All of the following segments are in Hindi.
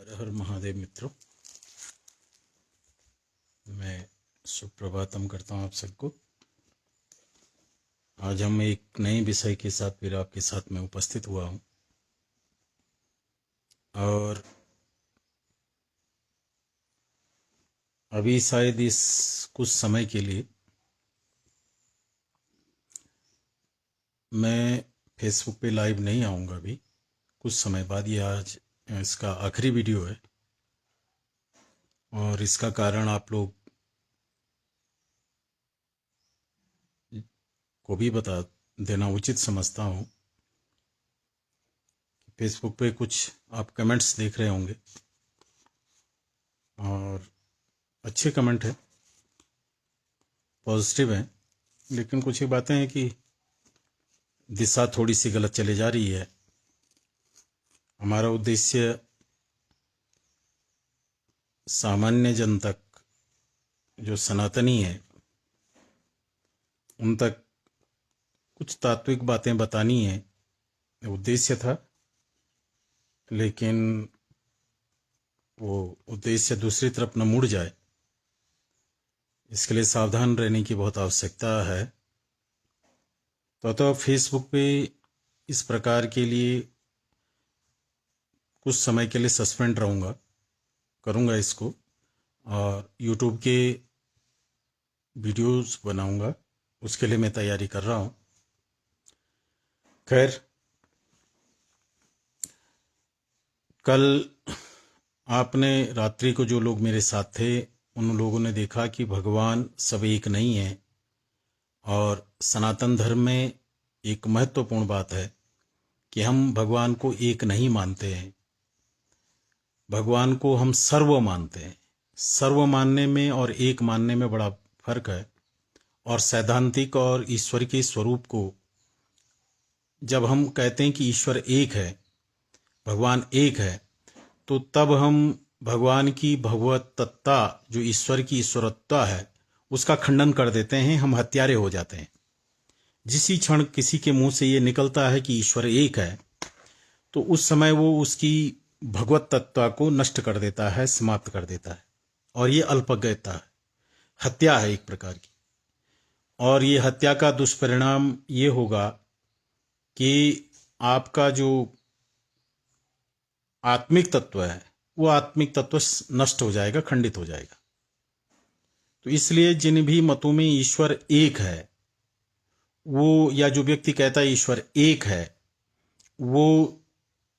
हर हर महादेव मित्रों, मैं सुप्रभातम करता हूँ आप सबको। आज हम एक नए विषय के साथ फिर आपके साथ में उपस्थित हुआ हूँ और अभी शायद इस कुछ समय के लिए मैं फेसबुक पे लाइव नहीं आऊँगा। अभी कुछ समय बाद, ये आज इसका आखिरी वीडियो है और इसका कारण आप लोग को भी बता देना उचित समझता हूँ। फेसबुक पे कुछ आप कमेंट्स देख रहे होंगे और अच्छे कमेंट है, पॉजिटिव है, लेकिन कुछ ही बातें हैं कि दिशा थोड़ी सी गलत चले जा रही है। हमारा उद्देश्य सामान्य जन तक, जो सनातनी है, उन तक कुछ तात्विक बातें बतानी है, उद्देश्य था। लेकिन वो उद्देश्य दूसरी तरफ न मुड़ जाए, इसके लिए सावधान रहने की बहुत आवश्यकता है। तो फेसबुक पे इस प्रकार के लिए कुछ समय के लिए सस्पेंड रहूँगा, करूँगा इसको, और यूट्यूब के वीडियोस बनाऊँगा, उसके लिए मैं तैयारी कर रहा हूँ। खैर, कल आपने रात्रि को जो लोग मेरे साथ थे, उन लोगों ने देखा कि भगवान सब एक नहीं है। और सनातन धर्म में एक महत्वपूर्ण बात है कि हम भगवान को एक नहीं मानते हैं, भगवान को हम सर्व मानते हैं। सर्व मानने में और एक मानने में बड़ा फर्क है। और सैद्धांतिक और ईश्वर के स्वरूप को जब हम कहते हैं कि ईश्वर एक है, भगवान एक है, तो तब हम भगवान की भगवतत्ता, जो ईश्वर की ईश्वरत्ता है, उसका खंडन कर देते हैं। हम हत्यारे हो जाते हैं। जिसी क्षण किसी के मुंह से ये निकलता है कि ईश्वर एक है, तो उस समय वो उसकी भगवत तत्व को नष्ट कर देता है, समाप्त कर देता है। और ये अल्पज्ञता है, हत्या है एक प्रकार की। और ये हत्या का दुष्परिणाम ये होगा कि आपका जो आत्मिक तत्व है, वो आत्मिक तत्व नष्ट हो जाएगा, खंडित हो जाएगा। तो इसलिए जिन भी मतों में ईश्वर एक है, वो, या जो व्यक्ति कहता है ईश्वर एक है, वो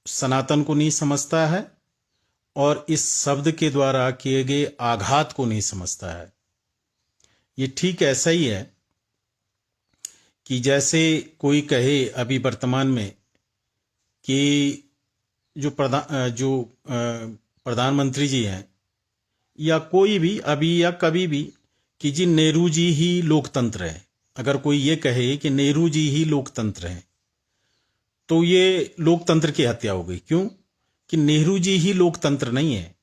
सनातन को नहीं समझता है और इस शब्द के द्वारा किए गए आघात को नहीं समझता है। ये ठीक ऐसा ही है कि जैसे कोई कहे अभी वर्तमान में कि जो प्रधानमंत्री जी हैं, या कोई भी अभी या कभी भी, कि जी नेहरू जी ही लोकतंत्र है। अगर कोई ये कहे कि नेहरू जी ही लोकतंत्र हैं, तो ये लोकतंत्र की हत्या हो गई। क्यों? कि नेहरू जी ही लोकतंत्र नहीं है,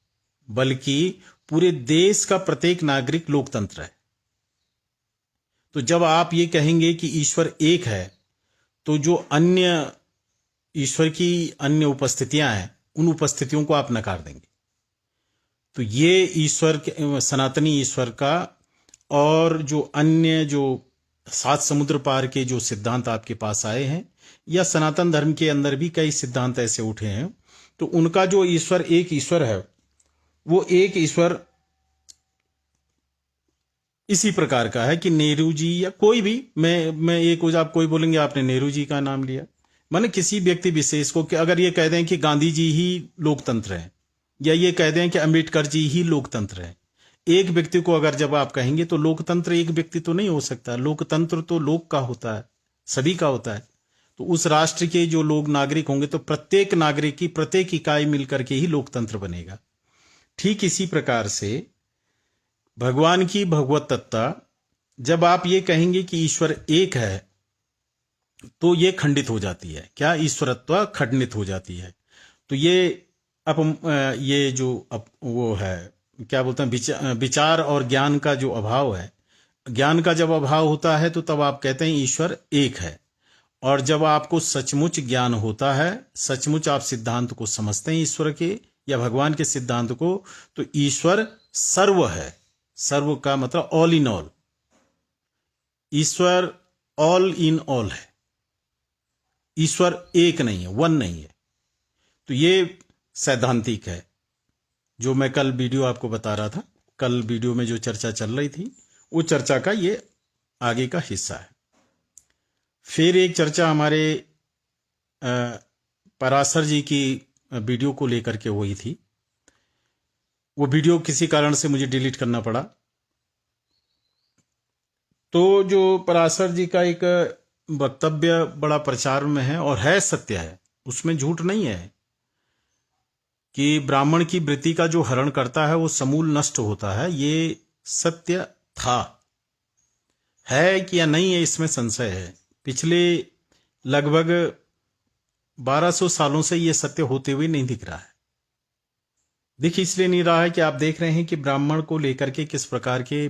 बल्कि पूरे देश का प्रत्येक नागरिक लोकतंत्र है। तो जब आप ये कहेंगे कि ईश्वर एक है, तो जो अन्य ईश्वर की अन्य उपस्थितियां हैं, उन उपस्थितियों को आप नकार देंगे। तो ये ईश्वर, सनातनी ईश्वर का, और जो अन्य जो 7 समुद्र पार के जो सिद्धांत आपके पास आए हैं, या सनातन धर्म के अंदर भी कई सिद्धांत ऐसे उठे हैं, तो उनका जो ईश्वर एक ईश्वर है, वो एक ईश्वर इसी प्रकार का है कि नेहरू जी या कोई भी, मैं एक, आप कोई बोलेंगे आपने नेहरू जी का नाम लिया, माने किसी व्यक्ति विशेष को, कि अगर ये कह दें कि गांधी जी ही लोकतंत्र है, या ये कह दें कि अंबेडकर जी ही लोकतंत्र है, एक व्यक्ति को अगर जब आप कहेंगे, तो लोकतंत्र एक व्यक्ति तो नहीं हो सकता। लोकतंत्र तो लोक का होता है, सभी का होता है। तो उस राष्ट्र के जो लोग नागरिक होंगे, तो प्रत्येक नागरिक की प्रत्येक इकाई मिलकर के ही लोकतंत्र बनेगा। ठीक इसी प्रकार से भगवान की भगवतत्ता, जब आप ये कहेंगे कि ईश्वर एक है, तो ये खंडित हो जाती है। क्या? ईश्वरत्व खंडित हो जाती है। तो ये जो वो है, क्या बोलते हैं, विचार और ज्ञान का जो अभाव है, ज्ञान का जब अभाव होता है, तो तब आप कहते हैं ईश्वर एक है। और जब आपको सचमुच ज्ञान होता है, सचमुच आप सिद्धांत को समझते हैं ईश्वर के, या भगवान के सिद्धांत को, तो ईश्वर सर्व है। सर्व का मतलब all in all. Ishwar all in all है। ईश्वर एक नहीं है, वन नहीं है। तो ये सैद्धांतिक है, जो मैं कल वीडियो आपको बता रहा था। कल वीडियो में जो चर्चा चल रही थी, वो चर्चा का ये आगे का हिस्सा है। फिर एक चर्चा हमारे पराशर जी की वीडियो को लेकर के हुई थी। वो वीडियो किसी कारण से मुझे डिलीट करना पड़ा। तो जो पराशर जी का एक वक्तव्य बड़ा प्रचार में है और है सत्य है, उसमें झूठ नहीं है, कि ब्राह्मण की वृत्ति का जो हरण करता है वो समूल नष्ट होता है। ये सत्य था, है कि या नहीं है इसमें संशय है। पिछले लगभग 1200 सालों से ये सत्य होते हुए नहीं दिख रहा है। दिख इसलिए नहीं रहा है कि आप देख रहे हैं कि ब्राह्मण को लेकर के किस प्रकार के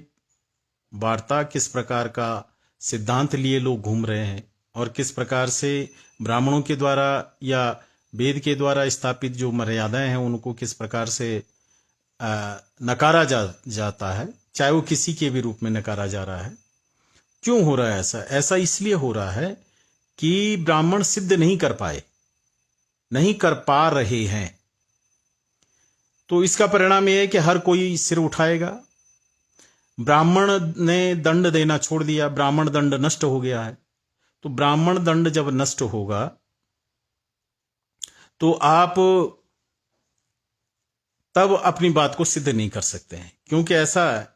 वार्ता, किस प्रकार का सिद्धांत लिए लोग घूम रहे हैं, और किस प्रकार से ब्राह्मणों के द्वारा या वेद के द्वारा स्थापित जो मर्यादाएं हैं उनको किस प्रकार से नकारा जाता है, चाहे वो किसी के भी रूप में नकारा जा रहा है। क्यों हो रहा है ऐसा? ऐसा इसलिए हो रहा है कि ब्राह्मण सिद्ध नहीं कर पाए, नहीं कर पा रहे हैं। तो इसका परिणाम यह है कि हर कोई सिर उठाएगा। ब्राह्मण ने दंड देना छोड़ दिया, ब्राह्मण दंड नष्ट हो गया है। तो ब्राह्मण दंड जब नष्ट होगा तो आप तब अपनी बात को सिद्ध नहीं कर सकते हैं। क्योंकि ऐसा है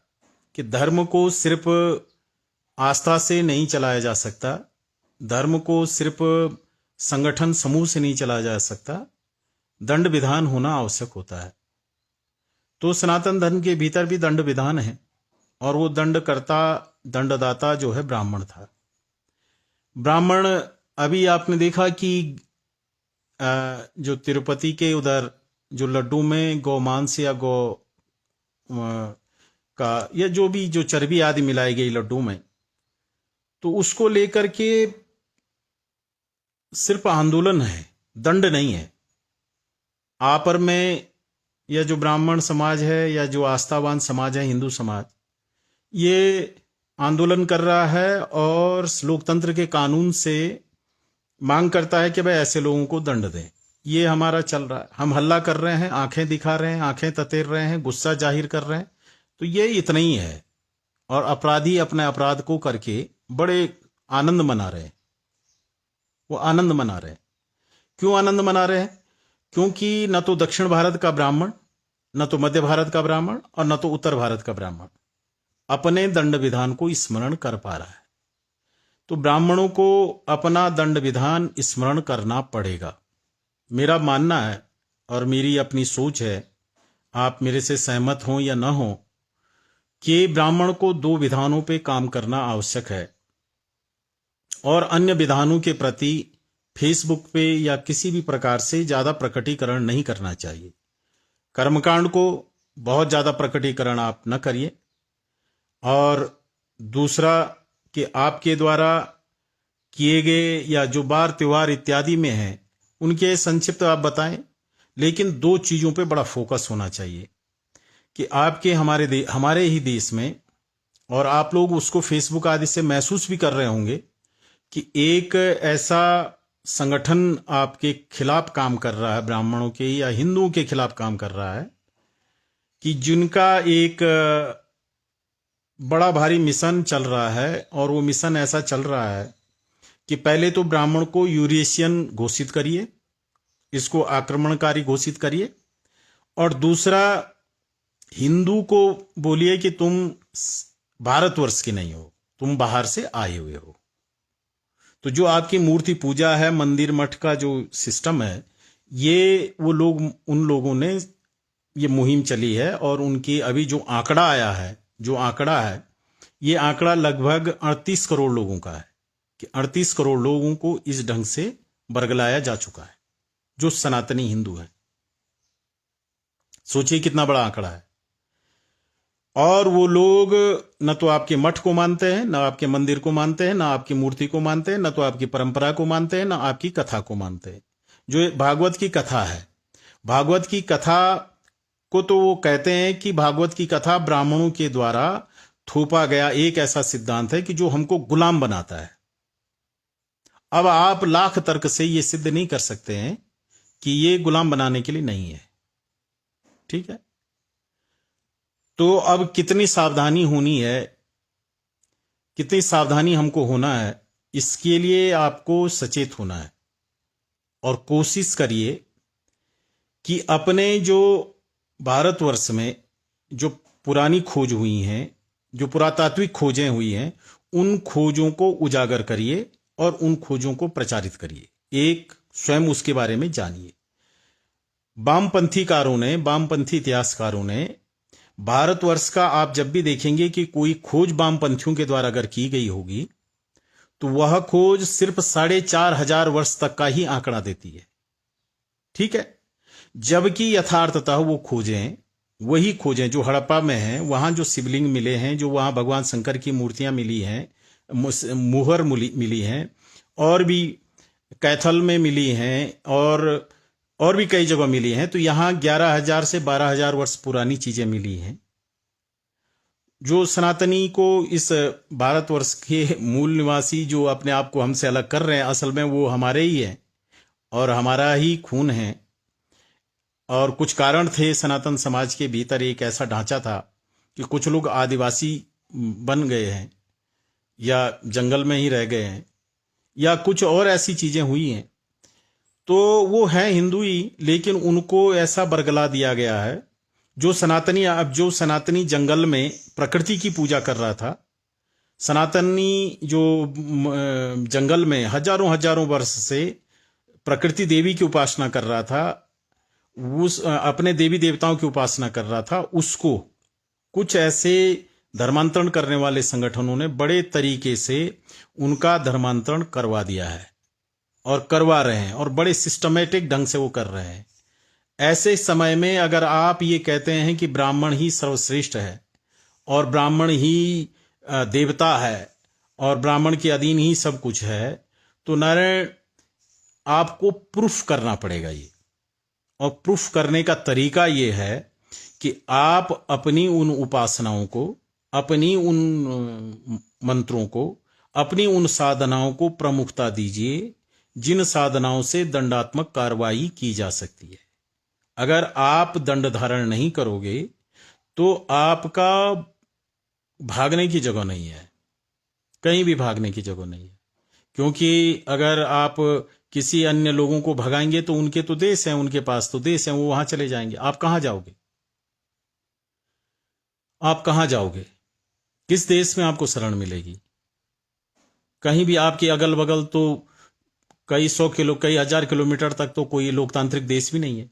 कि धर्म को सिर्फ आस्था से नहीं चलाया जा सकता, धर्म को सिर्फ संगठन समूह से नहीं चलाया जा सकता, दंड विधान होना आवश्यक होता है। तो सनातन धर्म के भीतर भी दंड विधान है, और वो दंडकर्ता, दंडदाता जो है ब्राह्मण था। ब्राह्मण, अभी आपने देखा कि जो तिरुपति के उधर जो लड्डू में गौमांस या गौ का या जो भी जो चर्बी आदि मिलाई गई लड्डू में, तो उसको लेकर के सिर्फ आंदोलन है, दंड नहीं है। आपर में या जो ब्राह्मण समाज है या जो आस्थावान समाज है, हिंदू समाज, ये आंदोलन कर रहा है और लोकतंत्र के कानून से मांग करता है कि भाई ऐसे लोगों को दंड दें। ये हमारा चल रहा है, हम हल्ला कर रहे हैं, आंखें दिखा रहे हैं, आंखें ततेर रहे हैं, गुस्सा जाहिर कर रहे हैं। तो ये इतना ही है, और अपराधी अपने अपराध को करके बड़े आनंद मना रहे हैं। वो आनंद मना रहे हैं। क्यों आनंद मना रहे हैं? क्योंकि न तो दक्षिण भारत का ब्राह्मण, न तो मध्य भारत का ब्राह्मण, और न तो उत्तर भारत का ब्राह्मण अपने दंड विधान को स्मरण कर पा रहा है। तो ब्राह्मणों को अपना दंड विधान स्मरण करना पड़ेगा। मेरा मानना है और मेरी अपनी सोच है, आप मेरे से सहमत हों या न हों, कि ब्राह्मण को 2 विधानों पे काम करना आवश्यक है, और अन्य विधानों के प्रति फेसबुक पे या किसी भी प्रकार से ज्यादा प्रकटीकरण नहीं करना चाहिए। कर्मकांड को बहुत ज्यादा प्रकटीकरण आप न करिए, और दूसरा कि आपके द्वारा किए गए या जो बार त्योहार इत्यादि में हैं उनके संक्षिप्त आप बताएं, लेकिन 2 चीजों पे बड़ा फोकस होना चाहिए कि आपके हमारे ही देश में, और आप लोग उसको फेसबुक आदि से महसूस भी कर रहे होंगे, कि एक ऐसा संगठन आपके खिलाफ काम कर रहा है, ब्राह्मणों के या हिंदुओं के खिलाफ काम कर रहा है, कि जिनका एक बड़ा भारी मिशन चल रहा है। और वो मिशन ऐसा चल रहा है कि पहले तो ब्राह्मण को यूरेशियन घोषित करिए, इसको आक्रमणकारी घोषित करिए, और दूसरा हिंदू को बोलिए कि तुम भारतवर्ष के नहीं हो, तुम बाहर से आए हुए हो। तो जो आपकी मूर्ति पूजा है, मंदिर मठ का जो सिस्टम है, ये वो लोग, उन लोगों ने ये मुहिम चली है, और उनकी अभी जो आंकड़ा आया है, ये आंकड़ा लगभग 38 करोड़ लोगों का है, कि 38 करोड़ लोगों को इस ढंग से बरगलाया जा चुका है, जो सनातनी हिंदू है। सोचिए कितना बड़ा आंकड़ा है। और वो लोग न तो आपके मठ को मानते हैं, न आपके मंदिर को मानते हैं, न आपकी मूर्ति को मानते हैं, न तो आपकी परंपरा को मानते हैं, न आपकी कथा को मानते हैं। जो भागवत की कथा है भागवत की कथा को तो वो कहते हैं कि भागवत की कथा ब्राह्मणों के द्वारा थोपा गया एक ऐसा सिद्धांत है कि जो हमको गुलाम बनाता है। अब आप लाख तर्क से ये सिद्ध नहीं कर सकते हैं कि ये गुलाम बनाने के लिए नहीं है। ठीक है, तो अब कितनी सावधानी होनी है, कितनी सावधानी हमको होना है, इसके लिए आपको सचेत होना है और कोशिश करिए कि अपने जो भारतवर्ष में जो पुरानी खोज हुई हैं, जो पुरातात्विक खोजें हुई हैं, उन खोजों को उजागर करिए और उन खोजों को प्रचारित करिए। एक स्वयं उसके बारे में जानिए। वामपंथीकारों ने, वामपंथी इतिहासकारों ने भारतवर्ष का आप जब भी देखेंगे कि कोई खोज वामपंथियों के द्वारा अगर की गई होगी तो वह खोज सिर्फ 4,500 वर्ष तक का ही आंकड़ा देती है। ठीक है, जबकि यथार्थतः वो खोजें वही खोजें जो हड़प्पा में हैं, वहां जो शिवलिंग मिले हैं, जो वहां भगवान शंकर की मूर्तियां मिली हैं, मुहर मिली हैं, और भी कैथल में मिली हैं, और भी कई जगह मिली हैं, तो यहां 11,000 से 12,000 वर्ष पुरानी चीजें मिली हैं। जो सनातनी को इस भारतवर्ष के मूल निवासी जो अपने आप को हमसे अलग कर रहे हैं, असल में वो हमारे ही हैं और हमारा ही खून है। और कुछ कारण थे, सनातन समाज के भीतर एक ऐसा ढांचा था कि कुछ लोग आदिवासी बन गए हैं या जंगल में ही रह गए हैं या कुछ और ऐसी चीजें हुई हैं, तो वो हैं हिंदू ही, लेकिन उनको ऐसा बरगला दिया गया है। जो सनातनी जंगल में प्रकृति की पूजा कर रहा था, सनातनी जो जंगल में हजारों वर्ष से प्रकृति देवी की उपासना कर रहा था, उस अपने देवी देवताओं की उपासना कर रहा था, उसको कुछ ऐसे धर्मांतरण करने वाले संगठनों ने बड़े तरीके से उनका धर्मांतरण करवा दिया है और करवा रहे हैं और बड़े सिस्टमेटिक ढंग से वो कर रहे हैं। ऐसे समय में अगर आप ये कहते हैं कि ब्राह्मण ही सर्वश्रेष्ठ है और ब्राह्मण ही देवता है और ब्राह्मण के अधीन ही सब कुछ है, तो नारायण आपको प्रूफ करना पड़ेगा ये। और प्रूफ करने का तरीका ये है कि आप अपनी उन उपासनाओं को, अपनी उन मंत्रों को, अपनी उन साधनाओं को प्रमुखता दीजिए जिन साधनाओं से दंडात्मक कार्रवाई की जा सकती है। अगर आप दंड धारण नहीं करोगे तो आपका भागने की जगह नहीं है, कहीं भी भागने की जगह नहीं है। क्योंकि अगर आप किसी अन्य लोगों को भगाएंगे तो उनके तो देश हैं, उनके पास तो देश हैं, वो वहां चले जाएंगे। आप कहां जाओगे? आप कहां जाओगे? किस देश में आपको शरण मिलेगी? कहीं भी आपके अगल बगल तो कई 100 कई 1000 किलोमीटर तक तो कोई लोकतांत्रिक देश भी नहीं है।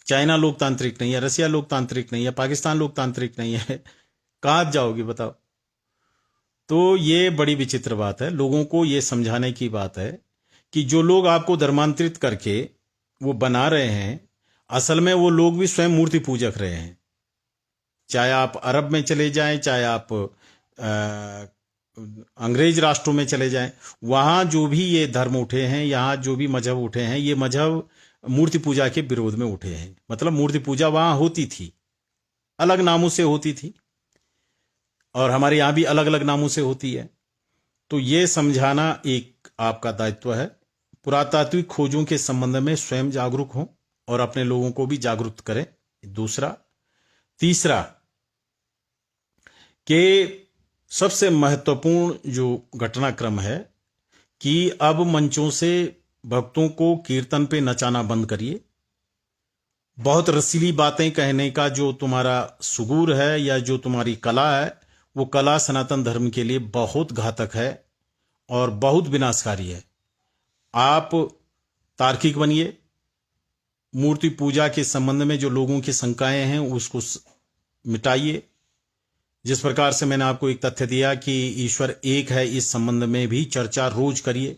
चाइना लोकतांत्रिक नहीं है, रसिया लोकतांत्रिक नहीं है, पाकिस्तान लोकतांत्रिक नहीं है। कहां जाओगे बताओ? तो ये बड़ी विचित्र बात है। लोगों को ये समझाने की बात है कि जो लोग आपको धर्मांतरित करके वो बना रहे हैं, असल में वो लोग भी स्वयं मूर्ति पूजक रहे हैं। चाहे आप अरब में चले जाएं, चाहे आप अंग्रेज राष्ट्रों में चले जाएं, वहां जो भी ये धर्म उठे हैं, यहाँ जो भी मजहब उठे हैं, ये मजहब मूर्ति पूजा के विरोध में उठे हैं। मतलब मूर्ति पूजा वहां होती थी, अलग नामों से होती थी, और हमारे यहां भी अलग अलग नामों से होती है। तो ये समझाना एक आपका दायित्व है। पुरातात्विक खोजों के संबंध में स्वयं जागरूक हों और अपने लोगों को भी जागरूक करें। दूसरा, तीसरा कि सबसे महत्वपूर्ण जो घटनाक्रम है कि अब मंचों से भक्तों को कीर्तन पे नचाना बंद करिए। बहुत रसीली बातें कहने का जो तुम्हारा सुगुर है या जो तुम्हारी कला है, वो कला सनातन धर्म के लिए बहुत घातक है और बहुत विनाशकारी है। आप तार्किक बनिए। मूर्ति पूजा के संबंध में जो लोगों की शंकाएं हैं उसको मिटाइए। जिस प्रकार से मैंने आपको एक तथ्य दिया कि ईश्वर एक है, इस संबंध में भी चर्चा रोज करिए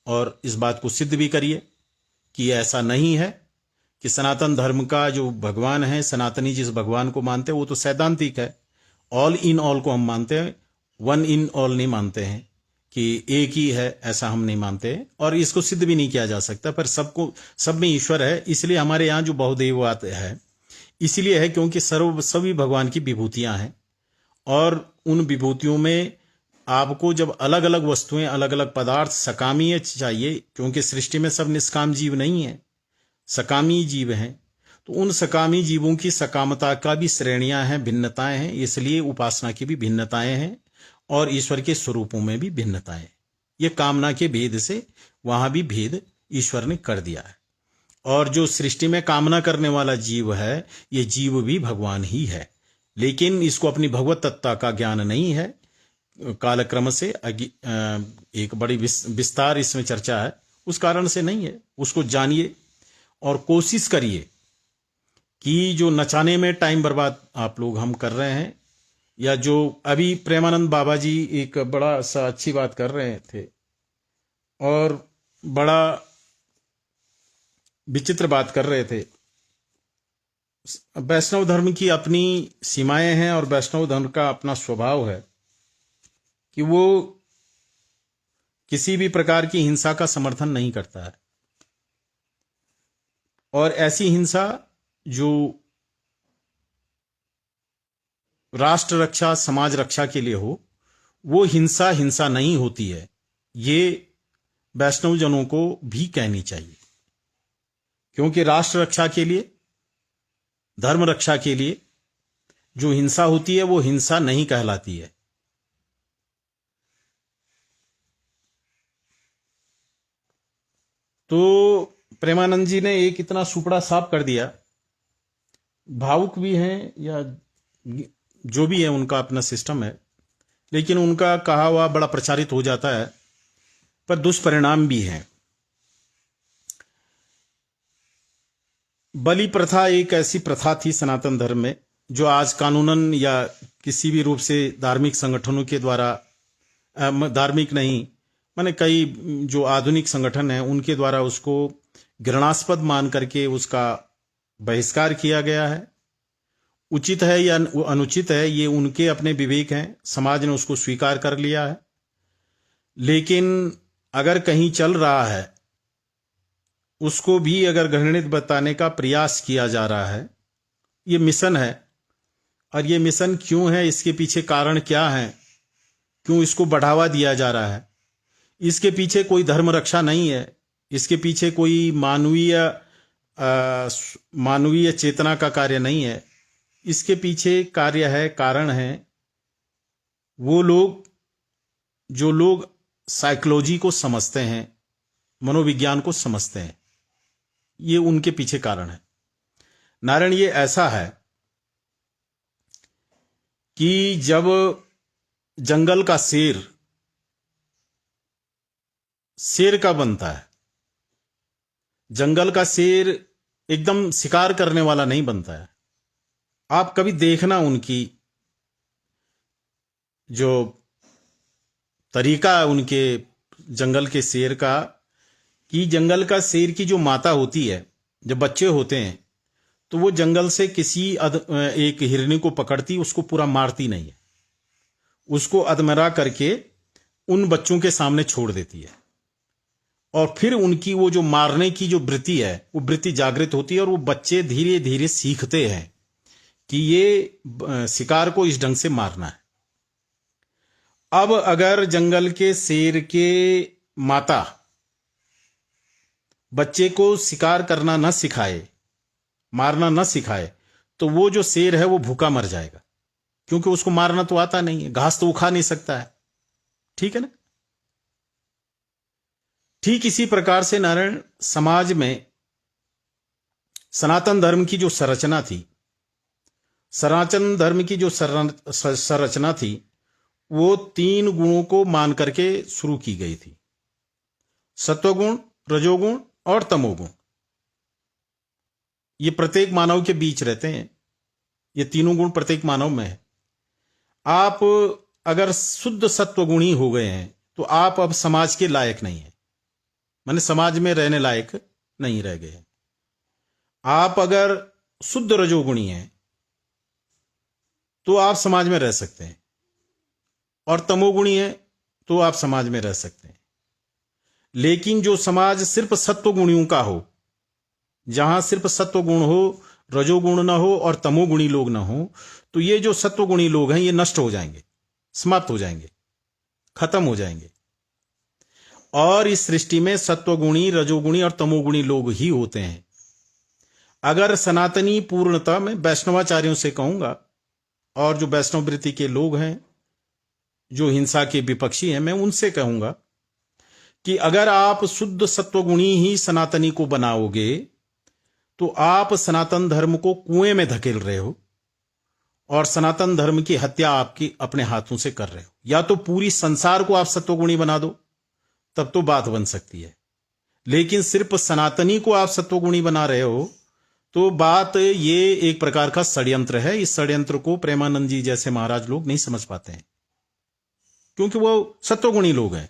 और इस बात को सिद्ध भी करिए कि ऐसा नहीं है कि सनातन धर्म का जो भगवान है, सनातनी जिस भगवान को मानते हैं वो तो सैद्धांतिक है। ऑल इन ऑल को हम मानते हैं, वन इन ऑल नहीं मानते हैं कि एक ही है, ऐसा हम नहीं मानते और इसको सिद्ध भी नहीं किया जा सकता। पर सब में ईश्वर है, इसलिए हमारे यहाँ जो बहुदेववाद है इसलिए है क्योंकि सभी भगवान की विभूतियां हैं और उन विभूतियों में आपको जब अलग अलग वस्तुएं, अलग अलग पदार्थ सकामीय चाहिए, क्योंकि सृष्टि में सब निष्काम जीव नहीं है, सकामी जीव हैं, तो उन सकामी जीवों की सकामता का भी श्रेणियां हैं, भिन्नताएं हैं, इसलिए उपासना की भी भिन्नताएं हैं और ईश्वर के स्वरूपों में भी भिन्नताएं हैं। ये कामना के भेद से वहां भी भेद ईश्वर ने कर दिया है। और जो सृष्टि में कामना करने वाला जीव है, ये जीव भी भगवान ही है, लेकिन इसको अपनी भगवत तत्ता का ज्ञान नहीं है। कालक्रम से एक बड़ी विस्तार इसमें चर्चा है, उस कारण से नहीं है। उसको जानिए और कोशिश करिए कि जो नचाने में टाइम बर्बाद आप लोग हम कर रहे हैं, या जो अभी प्रेमानंद बाबा जी एक बड़ा सा अच्छी बात कर रहे थे और बड़ा विचित्र बात कर रहे थे। वैष्णव धर्म की अपनी सीमाएं हैं और वैष्णव धर्म का अपना स्वभाव है कि वो किसी भी प्रकार की हिंसा का समर्थन नहीं करता है, और ऐसी हिंसा जो राष्ट्र रक्षा, समाज रक्षा के लिए हो, वो हिंसा नहीं होती है। ये वैष्णव जनों को भी कहनी चाहिए, क्योंकि राष्ट्र रक्षा के लिए, धर्म रक्षा के लिए जो हिंसा होती है वो हिंसा नहीं कहलाती है। तो प्रेमानंद जी ने एक इतना सुपड़ा साफ कर दिया, भावुक भी हैं या जो भी है, उनका अपना सिस्टम है, लेकिन उनका कहा हुआ बड़ा प्रचारित हो जाता है, पर दुष्परिणाम भी हैं। बलि प्रथा एक ऐसी प्रथा थी सनातन धर्म में, जो आज कानूनन या किसी भी रूप से धार्मिक संगठनों के द्वारा, धार्मिक नहीं माने कई जो आधुनिक संगठन हैं उनके द्वारा उसको घृणास्पद मान करके उसका बहिष्कार किया गया है। उचित है या अनुचित है, ये उनके अपने विवेक हैं, समाज ने उसको स्वीकार कर लिया है। लेकिन अगर कहीं चल रहा है, उसको भी अगर घृणित बताने का प्रयास किया जा रहा है, ये मिशन है। और ये मिशन क्यों है, इसके पीछे कारण क्या है, क्यों इसको बढ़ावा दिया जा रहा है? इसके पीछे कोई धर्म रक्षा नहीं है, इसके पीछे कोई मानवीय चेतना का कार्य नहीं है। इसके पीछे कार्य है, कारण है वो लोग जो लोग साइकोलॉजी को समझते हैं, मनोविज्ञान को समझते हैं, ये उनके पीछे कारण है। नारायण, ये ऐसा है कि जब जंगल का शेर का बनता है, जंगल का शेर एकदम शिकार करने वाला नहीं बनता है। आप कभी देखना उनकी जो तरीका है उनके जंगल के शेर का, कि जंगल का शेर की जो माता होती है, जब बच्चे होते हैं तो वो जंगल से किसी एक हिरनी को पकड़ती, उसको पूरा मारती नहीं है, उसको अधमरा करके उन बच्चों के सामने छोड़ देती है। और फिर उनकी वो जो मारने की जो वृत्ति है, वो वृत्ति जागृत होती है और वो बच्चे धीरे धीरे सीखते हैं कि ये शिकार को इस ढंग से मारना है। अब अगर जंगल के शेर के माता बच्चे को शिकार करना न सिखाए, मारना न सिखाए, तो वो जो शेर है वो भूखा मर जाएगा, क्योंकि उसको मारना तो आता नहीं है, घास तो वो खा नहीं सकता है। ठीक है ना? ठीक इसी प्रकार से नारायण, समाज में सनातन धर्म की जो संरचना थी, सनातन धर्म की जो संरचना थी, वो 3 गुणों को मान करके शुरू की गई थी, सत्वगुण, रजोगुण और तमोगुण। ये प्रत्येक मानव के बीच रहते हैं, ये तीनों गुण प्रत्येक मानव में है। आप अगर शुद्ध सत्वगुणी हो गए हैं तो आप अब समाज के लायक नहीं है, माने समाज में रहने लायक नहीं रह गए। आप अगर शुद्ध रजोगुणी हैं तो आप समाज में रह सकते हैं, और तमोगुणी है तो आप समाज में रह सकते हैं। लेकिन जो समाज सिर्फ सत्वगुणियों का हो, जहां सिर्फ सत्वगुण हो, रजोगुण ना हो और तमोगुणी लोग ना हो, तो ये जो सत्वगुणी लोग हैं ये नष्ट हो जाएंगे, समाप्त हो जाएंगे, खत्म हो जाएंगे। और इस सृष्टि में सत्वगुणी, रजोगुणी और तमोगुणी लोग ही होते हैं। अगर सनातनी पूर्णता, मैं वैष्णवाचार्यों से कहूंगा और जो वैष्णव वृत्ति के लोग हैं, जो हिंसा के विपक्षी हैं, मैं उनसे कहूंगा कि अगर आप शुद्ध सत्वगुणी ही सनातनी को बनाओगे तो आप सनातन धर्म को कुएं में धकेल रहे हो और सनातन धर्म की हत्या आपकी अपने हाथों से कर रहे हो। या तो पूरी संसार को आप सत्वगुणी बना दो, तब तो बात बन सकती है। लेकिन सिर्फ सनातनी को आप सत्वगुणी बना रहे हो तो बात, ये एक प्रकार का षड्यंत्र है। इस षड्यंत्र को प्रेमानंद जी जैसे महाराज लोग नहीं समझ पाते हैं, क्योंकि वो सत्वगुणी लोग हैं।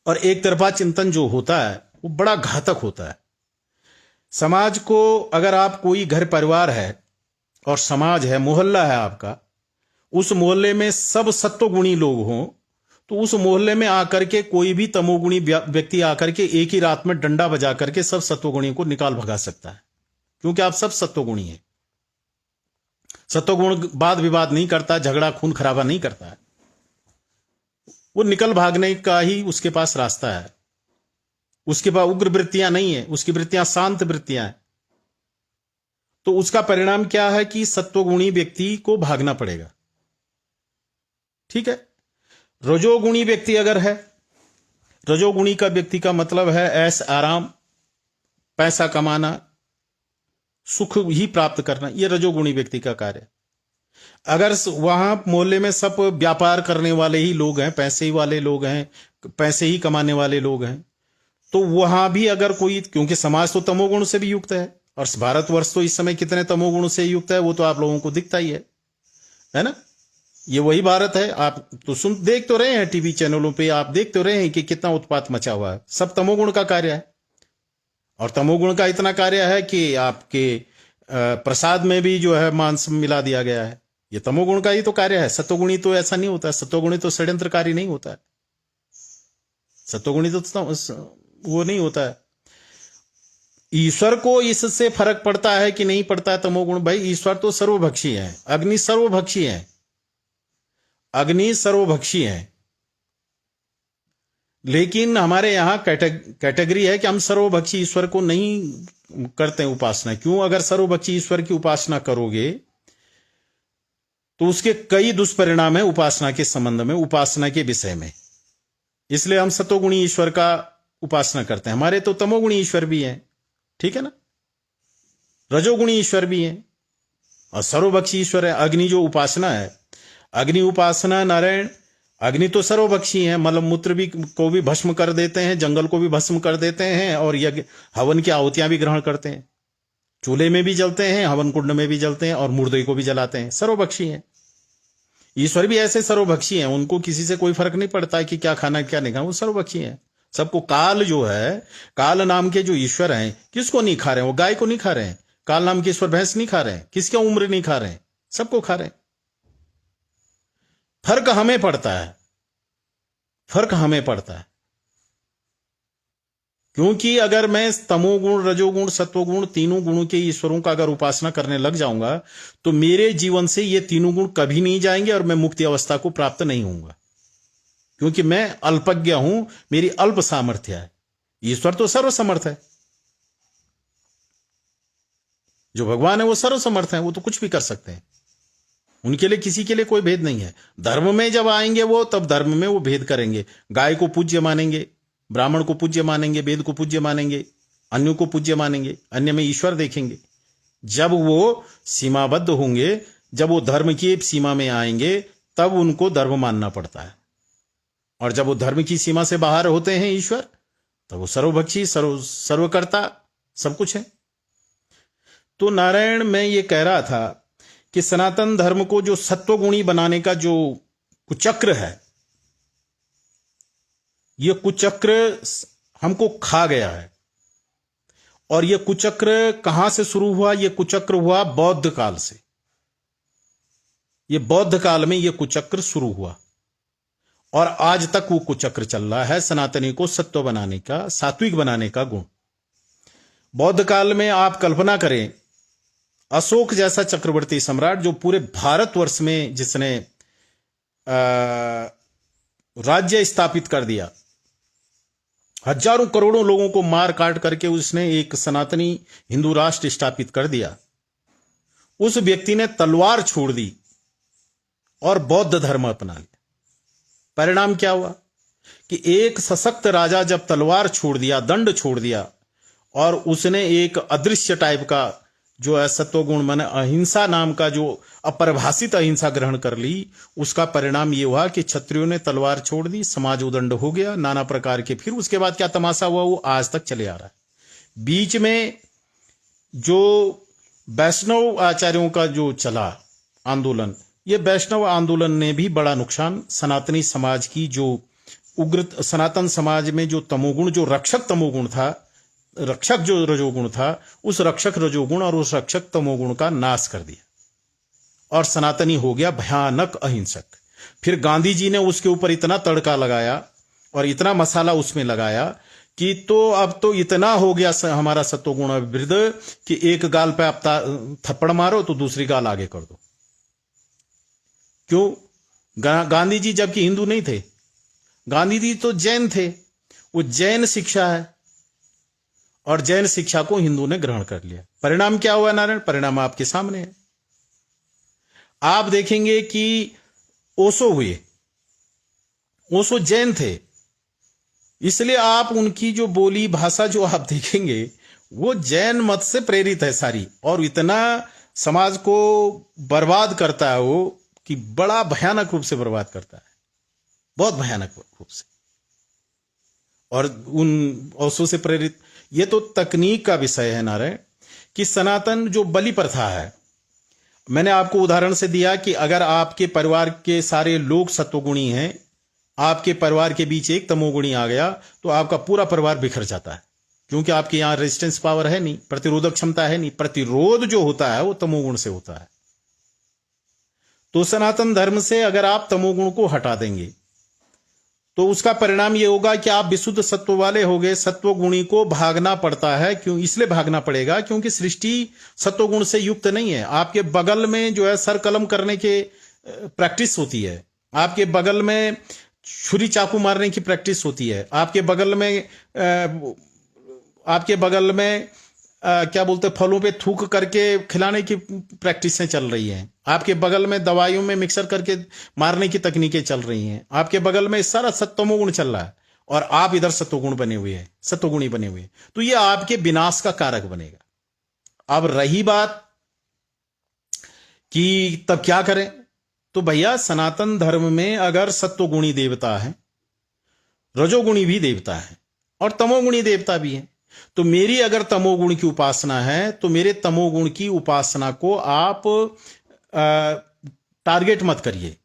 और एक तरफा चिंतन जो होता है वो बड़ा घातक होता है। समाज को, अगर आप कोई घर परिवार है और समाज है, मोहल्ला है आपका, उस मोहल्ले में सब सत्वगुणी लोग हों, तो उस मोहल्ले में आकर के कोई भी तमोगुणी व्यक्ति आकर के एक ही रात में डंडा बजा करके सब सत्वगुणी को निकाल भगा सकता है, क्योंकि आप सब सत्वगुणी हैं। सत्वगुण वाद विवाद नहीं करता, झगड़ा खून खराबा नहीं करता है, वो निकल भागने का ही उसके पास रास्ता है। उसके पास उग्र वृत्तियां नहीं है, उसकी वृत्तियां शांत वृत्तियां हैं। तो उसका परिणाम क्या है कि सत्वगुणी व्यक्ति को भागना पड़ेगा। ठीक है। रजोगुणी व्यक्ति अगर है, रजोगुणी का व्यक्ति का मतलब है ऐश आराम, पैसा कमाना, सुख ही प्राप्त करना, यह रजोगुणी व्यक्ति का कार्य है। अगर वहां मोहल्ले में सब व्यापार करने वाले ही लोग हैं, पैसे ही वाले लोग हैं, पैसे ही कमाने वाले लोग हैं, तो वहां भी अगर कोई, क्योंकि समाज तो तमोगुण से भी युक्त है और भारतवर्ष तो इस समय कितने तमोगुण से युक्त है वो तो आप लोगों को दिखता ही है ना। ये वही भारत है। आप तो देख तो रहे हैं टीवी चैनलों पे, आप देख तो रहे हैं कि कितना उत्पात मचा हुआ है। सब तमोगुण का कार्य है। और तमोगुण का इतना कार्य है कि आपके प्रसाद में भी जो है मांस मिला दिया गया है। ये तमोगुण का ही तो कार्य है। सत्वगुणी तो ऐसा नहीं होता है। सत्वगुणी तो षड्यंत्रकारी नहीं होता है। सत्वगुणी तो वो नहीं होता है। ईश्वर को इससे फर्क पड़ता है कि नहीं पड़ता है तमोगुण? भाई ईश्वर तो सर्वभक्षी है, अग्नि सर्वभक्षी है, अग्नि सर्वभक्षी है। लेकिन हमारे यहां कैटेगरी है कि हम सर्वभक्षी ईश्वर को नहीं करते हैं उपासना। क्यों? अगर सर्वभक्षी ईश्वर की उपासना करोगे तो उसके कई दुष्परिणाम है उपासना के संबंध में, उपासना के विषय में। इसलिए हम सतोगुणी ईश्वर का उपासना करते हैं। हमारे तो तमोगुणी ईश्वर भी हैं, ठीक है ना, रजोगुणी ईश्वर भी हैं और सर्वभक्षी ईश्वर है। अग्नि जो उपासना है, अग्नि उपासना, नारायण अग्नि तो सर्वभक्षी है। मल मूत्र भी को भी भस्म कर देते हैं, जंगल को भी भस्म कर देते हैं और यज्ञ हवन की आहुतियां भी ग्रहण करते हैं। चूल्हे में भी जलते हैं, हवन कुंड में भी जलते हैं और मुर्दे को भी जलाते हैं। सर्वभक्षी हैं। ईश्वर भी ऐसे सर्वभक्षी हैं। उनको किसी से कोई फर्क नहीं पड़ता है कि क्या खाना क्या नहीं खाना, वो सर्वभक्षी हैं। सबको काल जो है, काल नाम के जो ईश्वर हैं, किसको नहीं खा रहे हैं? वो गाय को नहीं खा रहे हैं। काल नाम के ईश्वर भैंस नहीं खा रहे हैं, किसका उम्र नहीं खा रहे हैं, सबको खा रहे हैं। फर्क हमें पड़ता है, फर्क हमें पड़ता है। क्योंकि अगर मैं तमोगुण, रजोगुण, सत्वगुण, तीनों गुणों के ईश्वरों का अगर उपासना करने लग जाऊंगा तो मेरे जीवन से ये तीनों गुण कभी नहीं जाएंगे और मैं मुक्ति अवस्था को प्राप्त नहीं होऊंगा। क्योंकि मैं अल्पज्ञ हूं, मेरी अल्प सामर्थ्य है। ईश्वर तो सर्वसमर्थ है। जो भगवान है वो सर्वसमर्थ है, वो तो कुछ भी कर सकते हैं। उनके लिए किसी के लिए कोई भेद नहीं है। धर्म में जब आएंगे वो, तब धर्म में वो भेद करेंगे। गाय को पूज्य मानेंगे, ब्राह्मण को पूज्य मानेंगे, वेद को पूज्य मानेंगे, अन्य को पूज्य मानेंगे, अन्य में ईश्वर देखेंगे। जब वो सीमाबद्ध होंगे, जब वो धर्म की सीमा में आएंगे, तब उनको धर्म मानना पड़ता है। और जब वो धर्म की सीमा से बाहर होते हैं ईश्वर, तब वो सर्वभक्षी, सर्वकर्ता सब कुछ है। तो नारायण, मैं ये कह रहा था कि सनातन धर्म को जो सत्वगुणी बनाने का जो कुचक्र है, ये कुचक्र हमको खा गया है। और ये कुचक्र कहां से शुरू हुआ? ये कुचक्र हुआ बौद्ध काल से। ये बौद्ध काल में ये कुचक्र शुरू हुआ और आज तक वो कुचक्र चल रहा है सनातनी को सत्व बनाने का, सात्विक बनाने का गुण। बौद्ध काल में आप कल्पना करें, अशोक जैसा चक्रवर्ती सम्राट जो पूरे भारतवर्ष में जिसने राज्य स्थापित कर दिया, हजारों करोड़ों लोगों को मार काट करके उसने एक सनातनी हिंदू राष्ट्र स्थापित कर दिया। उस व्यक्ति ने तलवार छोड़ दी और बौद्ध धर्म अपना लिया। परिणाम क्या हुआ कि एक सशक्त राजा जब तलवार छोड़ दिया, दंड छोड़ दिया, और उसने एक अदृश्य टाइप का जो है सत्वगुण माने अहिंसा नाम का जो अपरिभाषित अहिंसा ग्रहण कर ली, उसका परिणाम ये हुआ कि क्षत्रियों ने तलवार छोड़ दी, समाज उदंड हो गया नाना प्रकार के। फिर उसके बाद क्या तमाशा हुआ वो आज तक चले आ रहा है। बीच में जो वैष्णव आचार्यों का जो चला आंदोलन, ये वैष्णव आंदोलन ने भी बड़ा नुकसान सनातनी समाज की, जो उग्र सनातन समाज में जो तमोगुण, जो रक्षक तमोगुण था, रक्षक जो रजोगुण था, उस रक्षक रजोगुण और उस रक्षक तमोगुण का नाश कर दिया और सनातनी हो गया भयानक अहिंसक। फिर गांधी जी ने उसके ऊपर इतना तड़का लगाया और इतना मसाला उसमें लगाया कि तो अब तो इतना हो गया हमारा सत्वगुण वृद्ध कि एक गाल पे आप थप्पड़ मारो तो दूसरी गाल आगे कर दो। क्यों? गांधी जी जबकि हिंदू नहीं थे, गांधी जी तो जैन थे। वो जैन शिक्षा है और जैन शिक्षा को हिंदू ने ग्रहण कर लिया। परिणाम क्या हुआ नारायण? परिणाम आपके सामने है। आप देखेंगे कि ओशो हुए, ओशो जैन थे, इसलिए आप उनकी जो बोली भाषा जो आप देखेंगे वो जैन मत से प्रेरित है सारी, और इतना समाज को बर्बाद करता है वो कि बड़ा भयानक रूप से बर्बाद करता है, बहुत भयानक रूप से। और उन ओशो से प्रेरित, ये तो तकनीक का विषय है नारायण, कि सनातन जो बलि प्रथा है, मैंने आपको उदाहरण से दिया कि अगर आपके परिवार के सारे लोग सत्वगुणी हैं, आपके परिवार के बीच एक तमोगुणी आ गया तो आपका पूरा परिवार बिखर जाता है, क्योंकि आपके यहां रेजिस्टेंस पावर है नहीं, प्रतिरोधक क्षमता है नहीं। प्रतिरोध जो होता है वो तमोगुण से होता है। तो सनातन धर्म से अगर आप तमोगुण को हटा देंगे तो उसका परिणाम यह होगा कि आप विशुद्ध सत्व वाले हो गए। सत्वगुणी को भागना पड़ता है, क्यों? इसलिए भागना पड़ेगा क्योंकि सृष्टि सत्वगुण से युक्त नहीं है। आपके बगल में जो है सर कलम करने के प्रैक्टिस होती है, आपके बगल में छुरी चाकू मारने की प्रैक्टिस होती है, आपके बगल में क्या बोलते फलों पे थूक करके खिलाने की प्रैक्टिसें चल रही हैं, आपके बगल में दवाइयों में मिक्सर करके मारने की तकनीकें चल रही हैं, आपके बगल में सारा सत्वगुण चल रहा है और आप इधर सत्वगुण बने हुए हैं, सत्वगुणी बने हुए हैं। तो ये आपके विनाश का कारक बनेगा। अब रही बात कि तब क्या करें, तो भैया सनातन धर्म में अगर सत्वगुणी देवता है, रजोगुणी भी देवता है और तमोगुणी देवता भी है, तो मेरी अगर तमोगुण की उपासना है तो मेरे तमोगुण की उपासना को आप टारगेट मत करिए।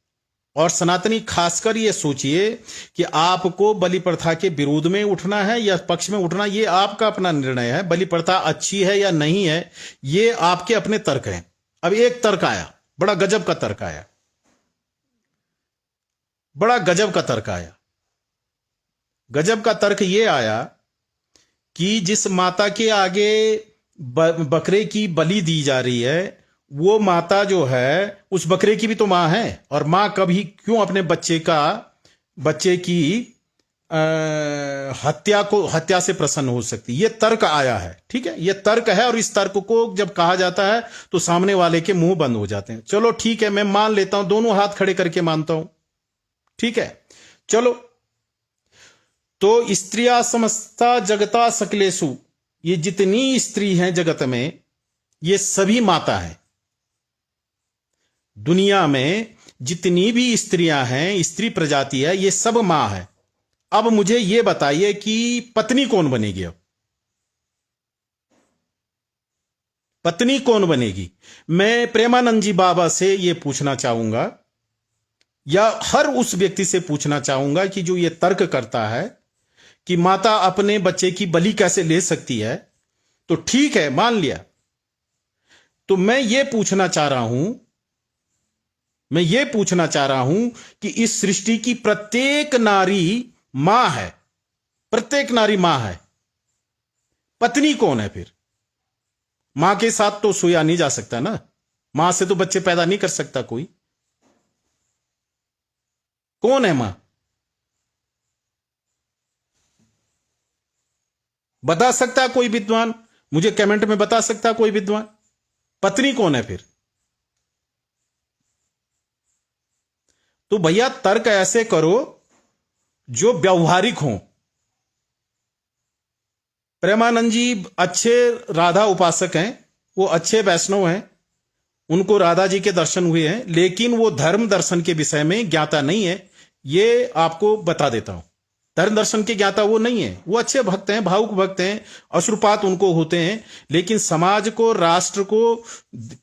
और सनातनी खासकर ये सोचिए कि आपको बलि प्रथा के विरोध में उठना है या पक्ष में उठना, ये आपका अपना निर्णय है। बलि प्रथा अच्छी है या नहीं है ये आपके अपने तर्क हैं। अब एक तर्क आया, बड़ा गजब का तर्क आया, बड़ा गजब का तर्क आया। गजब का तर्क ये आया कि जिस माता के आगे बकरे की बलि दी जा रही है वो माता जो है उस बकरे की भी तो मां है, और मां कभी क्यों अपने बच्चे की हत्या से प्रसन्न हो सकती? ये तर्क आया है, ठीक है, ये तर्क है। और इस तर्क को जब कहा जाता है तो सामने वाले के मुंह बंद हो जाते हैं। चलो ठीक है, मैं मान लेता हूं, दोनों हाथ खड़े करके मानता हूं, ठीक है। चलो, तो स्त्रिया समस्ता जगता सकलेसु, ये जितनी स्त्री हैं जगत में ये सभी माता हैं। दुनिया में जितनी भी स्त्रियां हैं, स्त्री प्रजाति है, ये सब मां है। अब मुझे ये बताइए कि पत्नी कौन बनेगी? अब पत्नी कौन बनेगी? मैं प्रेमानंद जी बाबा से ये पूछना चाहूंगा, या हर उस व्यक्ति से पूछना चाहूंगा कि जो ये तर्क करता है कि माता अपने बच्चे की बलि कैसे ले सकती है। तो ठीक है, मान लिया, तो मैं ये पूछना चाह रहा हूं मैं ये पूछना चाह रहा हूं कि इस सृष्टि की प्रत्येक नारी मां है, प्रत्येक नारी मां है। पत्नी कौन है फिर? मां के साथ तो सोया नहीं जा सकता ना, मां से तो बच्चे पैदा नहीं कर सकता कोई। कौन है मां? बता सकता है कोई विद्वान? मुझे कमेंट में बता सकता है कोई विद्वान? पत्नी कौन है फिर? तो भैया तर्क ऐसे करो जो व्यवहारिक हो। प्रेमानंद जी अच्छे राधा उपासक हैं, वो अच्छे वैष्णव हैं, उनको राधा जी के दर्शन हुए हैं, लेकिन वो धर्म दर्शन के विषय में ज्ञाता नहीं है। ये आपको बता देता हूं, धर्म दर्शन के ज्ञाता वो नहीं है। वो अच्छे भक्त हैं, भावुक भक्त हैं, अश्रुपात उनको होते हैं, लेकिन समाज को, राष्ट्र को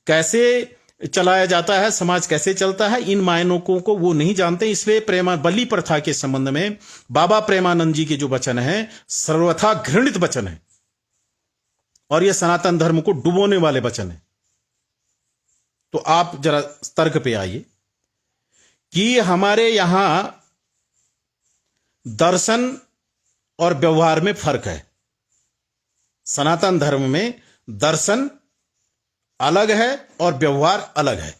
कैसे चलाया जाता है, समाज कैसे चलता है, इन मायनों को वो नहीं जानते। इसलिए प्रेमा बलि प्रथा के संबंध में बाबा प्रेमानंद जी के जो वचन है सर्वथा घृणित वचन है, और ये सनातन धर्म को डुबोने वाले वचन है। तो आप जरा तर्क पे आइए कि हमारे यहां दर्शन और व्यवहार में फर्क है। सनातन धर्म में दर्शन अलग है और व्यवहार अलग है।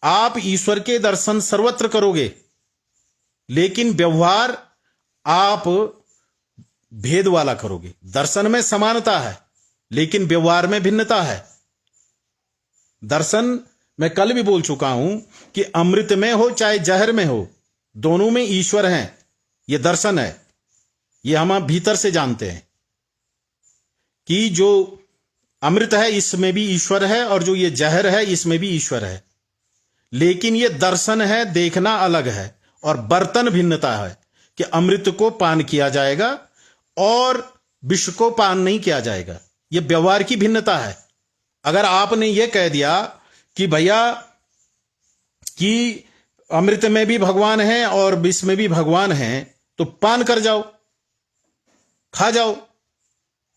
आप ईश्वर के दर्शन सर्वत्र करोगे, लेकिन व्यवहार आप भेद वाला करोगे। दर्शन में समानता है, लेकिन व्यवहार में भिन्नता है। दर्शन मैं कल भी बोल चुका हूं कि अमृत में हो चाहे जहर में हो, दोनों में ईश्वर है। यह दर्शन है, यह हम भीतर से जानते हैं कि जो अमृत है इसमें भी ईश्वर है, और जो ये जहर है इसमें भी ईश्वर है। लेकिन ये दर्शन है, देखना अलग है, और बर्तन भिन्नता है कि अमृत को पान किया जाएगा और विष को पान नहीं किया जाएगा। ये व्यवहार की भिन्नता है। अगर आपने ये कह दिया कि भैया कि अमृत में भी भगवान है और विष में भी भगवान है, तो पान कर जाओ, खा जाओ,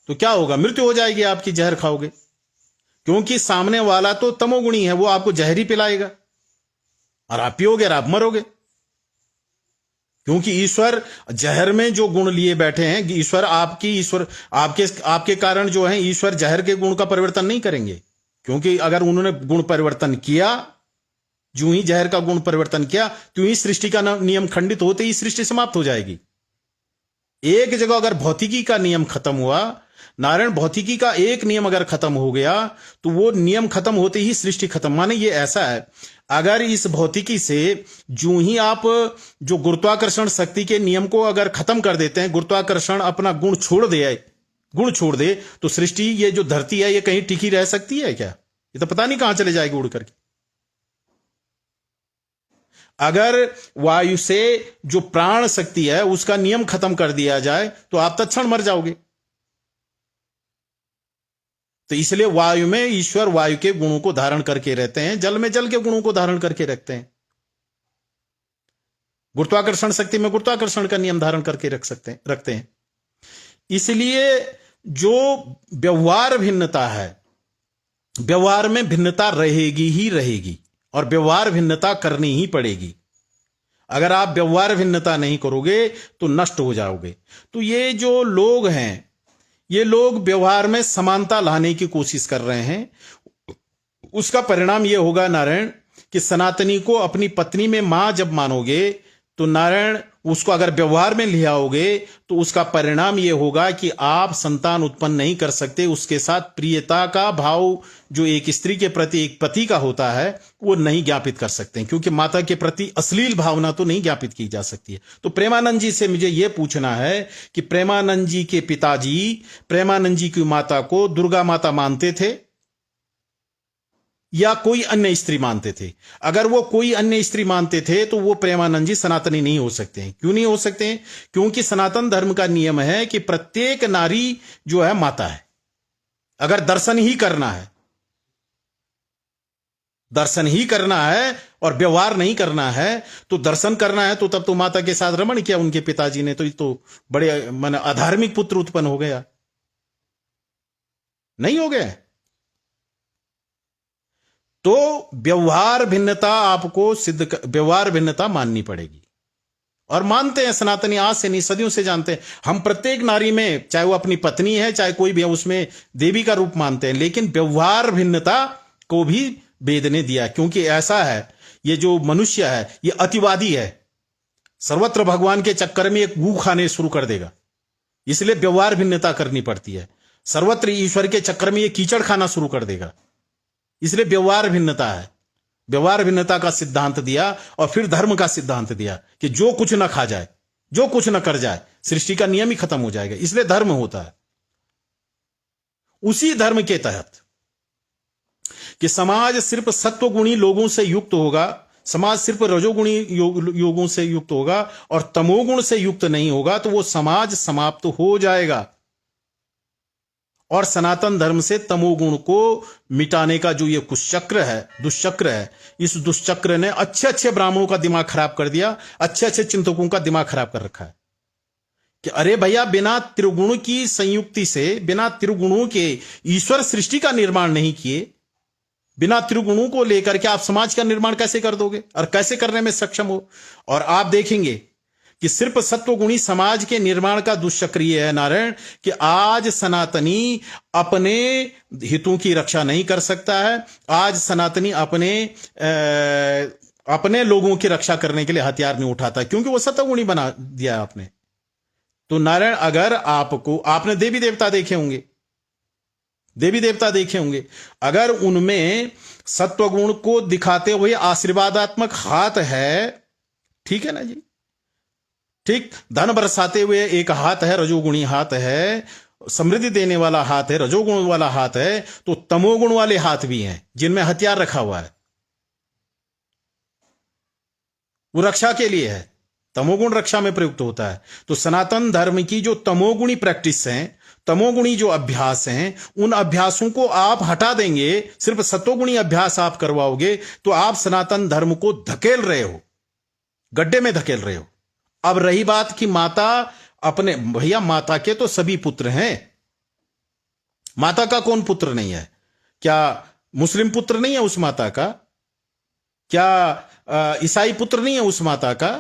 तो क्या होगा? मृत्यु हो जाएगी आपकी, जहर खाओगे। क्योंकि सामने वाला तो तमोगुणी है, वो आपको जहर ही पिलाएगा और आप पियोगे और आप मरोगे। क्योंकि ईश्वर जहर में जो गुण लिए बैठे हैं, ईश्वर आपके कारण जो है, ईश्वर जहर के गुण का परिवर्तन नहीं करेंगे। क्योंकि अगर उन्होंने गुण परिवर्तन किया, जो ही जहर का गुण परिवर्तन किया, तो ही सृष्टि का नियम खंडित होते ही सृष्टि समाप्त हो जाएगी। एक जगह अगर भौतिकी का नियम खत्म हुआ, नारायण भौतिकी का एक नियम अगर खत्म हो गया, तो वो नियम खत्म होते ही सृष्टि खत्म। माने ये ऐसा है, अगर इस भौतिकी से जो ही आप जो गुरुत्वाकर्षण शक्ति के नियम को अगर खत्म कर देते हैं, गुरुत्वाकर्षण अपना गुण छोड़ दे, तो सृष्टि, ये जो धरती है, ये कहीं टिकी रह सकती है क्या? ये तो पता नहीं कहां चले जाएगी उड़ करके। अगर वायु से जो प्राण शक्ति है उसका नियम खत्म कर दिया जाए, तो आप तत्क्षण मर जाओगे। तो इसलिए वायु में ईश्वर वायु के गुणों को धारण करके रहते हैं, जल में जल के गुणों को धारण करके रखते हैं, गुरुत्वाकर्षण शक्ति में गुरुत्वाकर्षण का नियम धारण करके रखते हैं। इसलिए जो व्यवहार भिन्नता है, व्यवहार में भिन्नता रहेगी ही रहेगी, और व्यवहार भिन्नता करनी ही पड़ेगी। अगर आप व्यवहार भिन्नता नहीं करोगे तो नष्ट हो जाओगे। तो ये जो लोग हैं, ये लोग व्यवहार में समानता लाने की कोशिश कर रहे हैं। उसका परिणाम यह होगा नारायण कि सनातनी को अपनी पत्नी में मां जब मानोगे, तो नारायण उसको अगर व्यवहार में ले आओगे, तो उसका परिणाम यह होगा कि आप संतान उत्पन्न नहीं कर सकते। उसके साथ प्रियता का भाव जो एक स्त्री के प्रति एक पति का होता है, वो नहीं ज्ञापित कर सकते हैं, क्योंकि माता के प्रति अश्लील भावना तो नहीं ज्ञापित की जा सकती है। तो प्रेमानंद जी से मुझे यह पूछना है कि प्रेमानंद जी के पिताजी प्रेमानंद जी की माता को दुर्गा माता मानते थे या कोई अन्य स्त्री मानते थे? अगर वो कोई अन्य स्त्री मानते थे, तो वो प्रेमानंद जी सनातनी नहीं हो सकते हैं। क्यों नहीं हो सकते हैं? क्योंकि सनातन धर्म का नियम है कि प्रत्येक नारी जो है माता है। अगर दर्शन ही करना है और व्यवहार नहीं करना है, तो दर्शन करना है, तो तब तो माता के साथ रमण किया उनके पिताजी ने, तो बड़े माने अधार्मिक पुत्र उत्पन्न हो गया, नहीं हो गए। तो व्यवहार भिन्नता आपको व्यवहार भिन्नता माननी पड़ेगी। और मानते हैं सनातनी, आज से नहीं सदियों से जानते हैं। हम प्रत्येक नारी में, चाहे वो अपनी पत्नी है चाहे कोई भी है, उसमें देवी का रूप मानते हैं, लेकिन व्यवहार भिन्नता को भी वेद ने दिया, क्योंकि ऐसा है, ये जो मनुष्य है ये अतिवादी है, सर्वत्र भगवान के चक्कर में एक गू खाने शुरू कर देगा, इसलिए व्यवहार भिन्नता करनी पड़ती है। सर्वत्र ईश्वर के चक्कर में ये कीचड़ खाना शुरू कर देगा, इसलिए व्यवहार भिन्नता है। व्यवहार भिन्नता का सिद्धांत दिया और फिर धर्म का सिद्धांत दिया कि जो कुछ ना खा जाए, जो कुछ ना कर जाए, सृष्टि का नियम ही खत्म हो जाएगा, इसलिए धर्म होता है। उसी धर्म के तहत कि समाज सिर्फ सत्वगुणी लोगों से युक्त होगा, समाज सिर्फ रजोगुणी लोगों से युक्त होगा और तमोगुण से युक्त नहीं होगा, तो वो समाज समाप्त हो जाएगा। और सनातन धर्म से तमोगुण को मिटाने का जो ये कुचक्र है, दुष्चक्र है, इस दुष्चक्र ने अच्छे अच्छे ब्राह्मणों का दिमाग खराब कर दिया, अच्छे अच्छे चिंतकों का दिमाग खराब कर रखा है कि अरे भैया, बिना त्रिगुण की संयुक्ति से, बिना त्रिगुणों के ईश्वर सृष्टि का निर्माण नहीं किए, बिना त्रिगुणों को लेकर के आप समाज का निर्माण कैसे कर दोगे और कैसे करने में सक्षम हो। और आप देखेंगे कि सिर्फ सत्वगुणी समाज के निर्माण का दुष्चक्रिय है नारायण, कि आज सनातनी अपने हितों की रक्षा नहीं कर सकता है, आज सनातनी अपने लोगों की रक्षा करने के लिए हथियार नहीं उठाता, क्योंकि वो सत्वगुणी बना दिया आपने। तो नारायण, अगर आपने देवी देवता देखे होंगे, देवी देवता देखे होंगे, अगर उनमें सत्वगुण को दिखाते हुए आशीर्वादात्मक हाथ है, ठीक है ना जी, ठीक, धन बरसाते हुए एक हाथ है, रजोगुणी हाथ है, समृद्धि देने वाला हाथ है, रजोगुण वाला हाथ है, तो तमोगुण वाले हाथ भी हैं जिनमें हथियार रखा हुआ है, वो रक्षा के लिए है, तमोगुण रक्षा में प्रयुक्त होता है। तो सनातन धर्म की जो तमोगुणी प्रैक्टिस है, तमोगुणी जो अभ्यास हैं, उन अभ्यासों को आप हटा देंगे, सिर्फ सत्वगुणी अभ्यास आप करवाओगे, तो आप सनातन धर्म को धकेल रहे हो, गड्ढे में धकेल रहे हो। अब रही बात कि माता अपने, भैया माता के तो सभी पुत्र हैं, माता का कौन पुत्र नहीं है? क्या मुस्लिम पुत्र नहीं है उस माता का? क्या ईसाई पुत्र नहीं है उस माता का?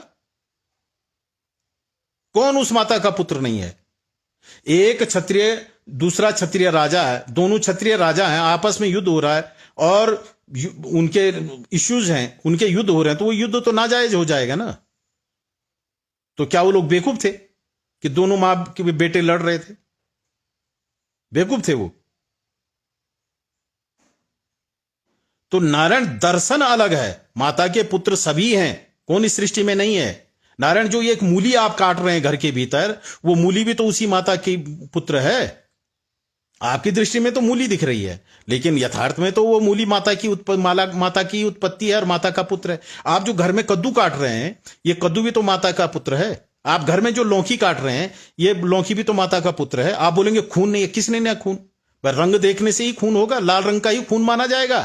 कौन उस माता का पुत्र नहीं है? एक क्षत्रिय दूसरा क्षत्रिय राजा है, दोनों क्षत्रिय राजा हैं, आपस में युद्ध हो रहा है और उनके इश्यूज हैं, उनके युद्ध हो रहे हैं, तो वो युद्ध तो नाजायज हो जाएगा ना। तो क्या वो लोग बेवकूफ थे कि दोनों मां के बेटे लड़ रहे थे? बेवकूफ थे वो। तो नारायण दर्शन अलग है, माता के पुत्र सभी हैं, कौन इस सृष्टि में नहीं है। नारायण, जो ये एक मूली आप काट रहे हैं घर के भीतर, वो मूली भी तो उसी माता की पुत्र है। आपकी दृष्टि में तो मूली दिख रही है, लेकिन यथार्थ में तो वो मूली माता की उत्पत्ति है और माता का पुत्र है। आप जो घर में कद्दू काट रहे हैं, ये कद्दू भी तो माता का पुत्र है। आप घर में जो लौकी काट रहे हैं, ये लौकी भी तो माता का पुत्र है। आप बोलेंगे खून नहीं है, किसने नहीं खून? रंग देखने से ही खून होगा, लाल रंग का ही खून माना जाएगा।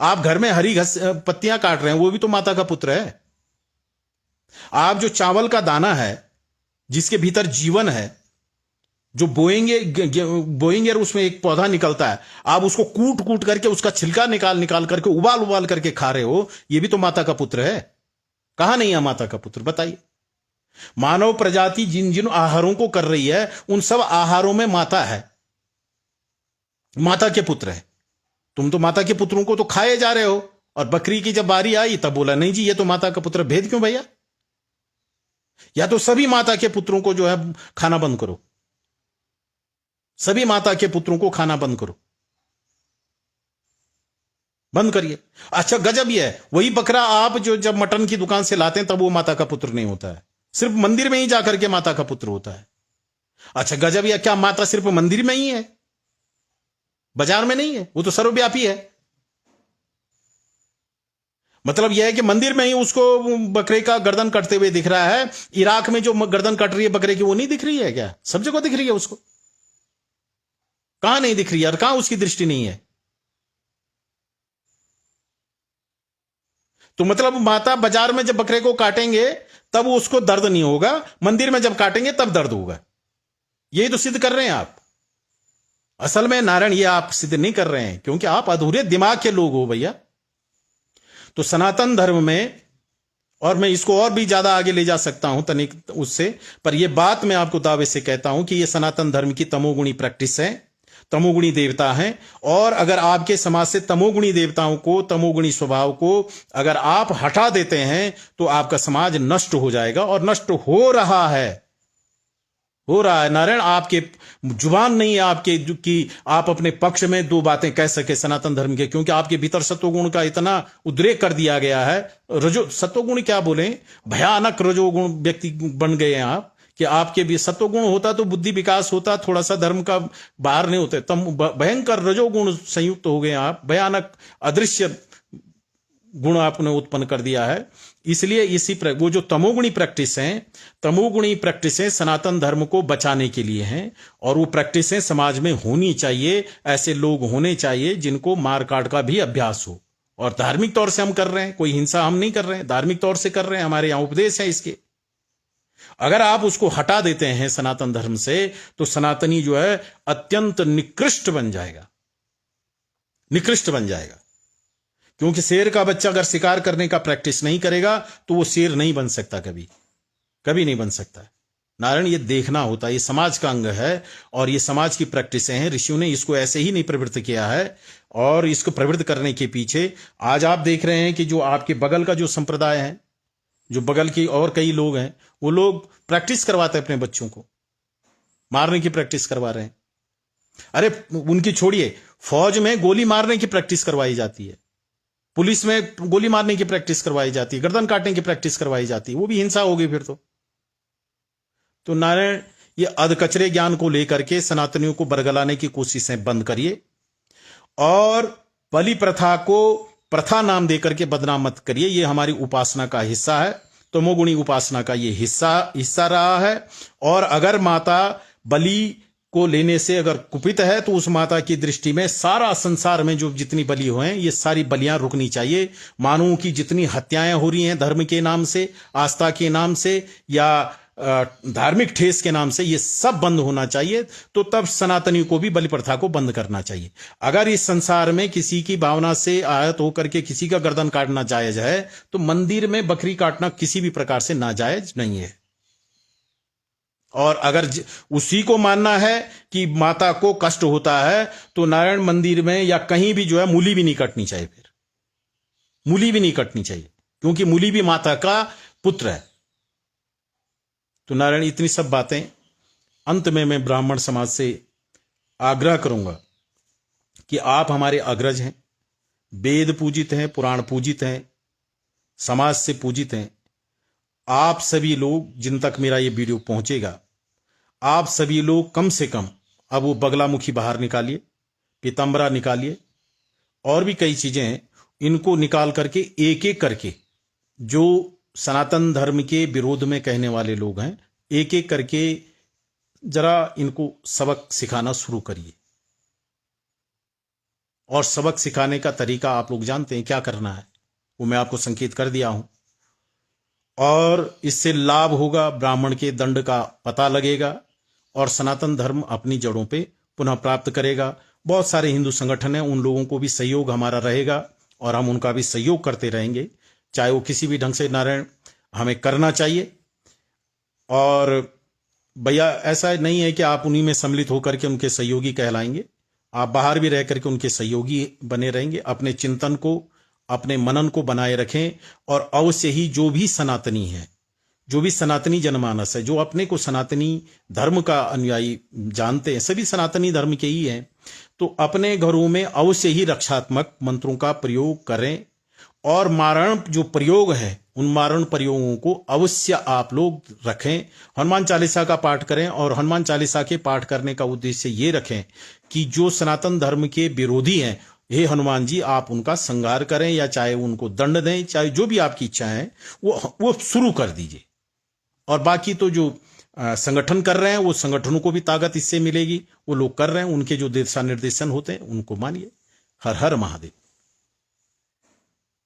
आप घर में हरी पत्तियां काट रहे हैं, वो भी तो माता का पुत्र है। आप जो चावल का दाना है जिसके भीतर जीवन है, जो बोएंगे और उसमें एक पौधा निकलता है, आप उसको कूट कूट करके उसका छिलका निकाल करके उबाल करके खा रहे हो, ये भी तो माता का पुत्र है। कहां नहीं है माता का पुत्र? बताइए। मानव प्रजाति जिन जिन आहारों को कर रही है, उन सब आहारों में माता है, माता के पुत्र है। तुम तो माता के पुत्रों को तो खाए जा रहे हो, और बकरी की जब बारी आई तब बोला नहीं जी ये तो माता का पुत्र। भेद क्यों भैया? या तो सभी माता के पुत्रों को जो है खाना बंद करो, सभी माता के पुत्रों को खाना बंद करो, बंद करिए। अच्छा गजब ये है, वही बकरा आप जो जब मटन की दुकान से लाते हैं तब वो माता का पुत्र नहीं होता है, सिर्फ मंदिर में ही जाकर के माता का पुत्र होता है। अच्छा गजब यह, क्या माता सिर्फ मंदिर में ही है, बाजार में नहीं है? वो तो सर्वव्यापी है। मतलब यह है कि मंदिर में ही उसको बकरे का गर्दन कटते हुए दिख रहा है, इराक में जो गर्दन कट रही है बकरे की वो नहीं दिख रही है क्या? सब जगह दिख रही है उसको। कहां नहीं दिख रही है और कहां उसकी दृष्टि नहीं है? तो मतलब माता बाजार में जब बकरे को काटेंगे तब उसको दर्द नहीं होगा, मंदिर में जब काटेंगे तब दर्द होगा। यही तो सिद्ध कर रहे हैं आप। असल में नारायण ये आप सिद्ध नहीं कर रहे हैं, क्योंकि आप अधूरे दिमाग के लोग हो भैया। तो सनातन धर्म में, और मैं इसको और भी ज्यादा आगे ले जा सकता हूं तनिक उससे, पर यह बात मैं आपको दावे से कहता हूं कि यह सनातन धर्म की तमोगुणी प्रैक्टिस है, तमोगुणी देवता हैं। और अगर आपके समाज से तमोगुणी देवताओं को, तमोगुणी स्वभाव को अगर आप हटा देते हैं तो आपका समाज नष्ट हो जाएगा, और नष्ट हो रहा है नारायण। आपके जुबान नहीं है आपके कि आप अपने पक्ष में दो बातें कह सके सनातन धर्म के, क्योंकि आपके भीतर सत्वगुण का इतना उद्रेक कर दिया गया है। सत्वगुण क्या बोले, भयानक रजोगुण व्यक्ति बन गए हैं आप, कि आपके भी सत्वगुण होता तो बुद्धि विकास होता, थोड़ा सा धर्म का बाहर नहीं होते, तम भयंकर रजोगुण संयुक्त हो गए आप, भयानक अदृश्य गुण आपने उत्पन्न कर दिया है। इसलिए वो जो तमोगुणी प्रैक्टिस हैं, तमोगुणी प्रैक्टिसें सनातन धर्म को बचाने के लिए हैं, और वो प्रैक्टिसें समाज में होनी चाहिए। ऐसे लोग होने चाहिए जिनको मार काट का भी अभ्यास हो, और धार्मिक तौर से हम कर रहे हैं, कोई हिंसा हम नहीं कर रहे हैं, धार्मिक तौर से कर रहे हैं, हमारे यहां उपदेश है इसके। अगर आप उसको हटा देते हैं सनातन धर्म से, तो सनातनी जो है अत्यंत निकृष्ट बन जाएगा, निकृष्ट बन जाएगा। क्योंकि शेर का बच्चा अगर शिकार करने का प्रैक्टिस नहीं करेगा तो वो शेर नहीं बन सकता, कभी कभी नहीं बन सकता। नारायण, ये देखना होता है, ये समाज का अंग है, और ये समाज की प्रैक्टिसें हैं। ऋषियों ने इसको ऐसे ही नहीं प्रवृत्त किया है, और इसको प्रवृत्त करने के पीछे आज आप देख रहे हैं कि जो आपके बगल का जो संप्रदाय है, जो बगल की और कई लोग हैं, वो लोग प्रैक्टिस करवाते हैं अपने बच्चों को, मारने की प्रैक्टिस करवा रहे हैं। अरे उनकी छोड़िए, फौज में गोली मारने की प्रैक्टिस करवाई जाती है, पुलिस में गोली मारने की प्रैक्टिस करवाई जाती है, गर्दन काटने की प्रैक्टिस करवाई जाती है, वो भी हिंसा होगी फिर तो नारायण, ये अधकचरे ज्ञान को लेकर के सनातनियों को बरगलाने की कोशिशें बंद करिए, और बलि प्रथा को प्रथा नाम देकर के बदनाम मत करिए। ये हमारी उपासना का हिस्सा है, तमोगुणी उपासना का ये हिस्सा रहा है। और अगर माता बलि को लेने से अगर कुपित है, तो उस माता की दृष्टि में सारा संसार में जो जितनी बलि हुए हैं, ये सारी बलियां रुकनी चाहिए। मानवों की जितनी हत्याएं हो रही हैं धर्म के नाम से, आस्था के नाम से, या धार्मिक ठेस के नाम से, ये सब बंद होना चाहिए। तो तब सनातनी को भी बलि प्रथा को बंद करना चाहिए। अगर इस संसार में किसी की भावना से आहत होकर के किसी का गर्दन काटना जायज है, तो मंदिर में बकरी काटना किसी भी प्रकार से नाजायज नहीं है। और अगर उसी को मानना है कि माता को कष्ट होता है, तो नारायण मंदिर में या कहीं भी जो है मूली भी नहीं कटनी चाहिए, फिर मूली भी नहीं कटनी चाहिए, क्योंकि मूली भी माता का पुत्र है। तो नारायण, इतनी सब बातें, अंत में मैं ब्राह्मण समाज से आग्रह करूंगा कि आप हमारे अग्रज हैं, वेद पूजित हैं, पुराण पूजित हैं, समाज से पूजित हैं। आप सभी लोग, जिन तक मेरा ये वीडियो पहुंचेगा, आप सभी लोग कम से कम अब वो बगलामुखी बाहर निकालिए, पीताम्बरा निकालिए, और भी कई चीजें हैं, इनको निकाल करके एक एक करके जो सनातन धर्म के विरोध में कहने वाले लोग हैं, एक एक करके जरा इनको सबक सिखाना शुरू करिए। और सबक सिखाने का तरीका आप लोग जानते हैं क्या करना है, वो मैं आपको संकेत कर दिया हूं। और इससे लाभ होगा, ब्राह्मण के दंड का पता लगेगा, और सनातन धर्म अपनी जड़ों पे पुनः प्राप्त करेगा। बहुत सारे हिंदू संगठन हैं, उन लोगों को भी सहयोग हमारा रहेगा, और हम उनका भी सहयोग करते रहेंगे, चाहे वो किसी भी ढंग से। नारायण, हमें करना चाहिए। और भैया, ऐसा नहीं है कि आप उन्हीं में सम्मिलित होकर के उनके सहयोगी कहलाएंगे, आप बाहर भी रह करके उनके सहयोगी बने रहेंगे। अपने चिंतन को, अपने मनन को बनाए रखें, और अवश्य ही जो भी सनातनी है, जो भी सनातनी जनमानस है, जो अपने को सनातनी धर्म का अनुयायी जानते हैं, सभी सनातनी धर्म के ही हैं, तो अपने घरों में अवश्य ही रक्षात्मक मंत्रों का प्रयोग करें। और मारण जो प्रयोग है, उन मारण प्रयोगों को अवश्य आप लोग रखें। हनुमान चालीसा का पाठ करें, और हनुमान चालीसा के पाठ करने का उद्देश्य ये रखें कि जो सनातन धर्म के विरोधी हैं, हे हनुमान जी, आप उनका संहार करें, या चाहे उनको दंड दें, चाहे जो भी आपकी इच्छा है वो शुरू कर दीजिए। और बाकी तो जो संगठन कर रहे हैं, वो संगठनों को भी ताकत इससे मिलेगी, वो लोग कर रहे हैं, उनके जो दिशा निर्देशन होते हैं उनको मानिए। हर हर महादेव।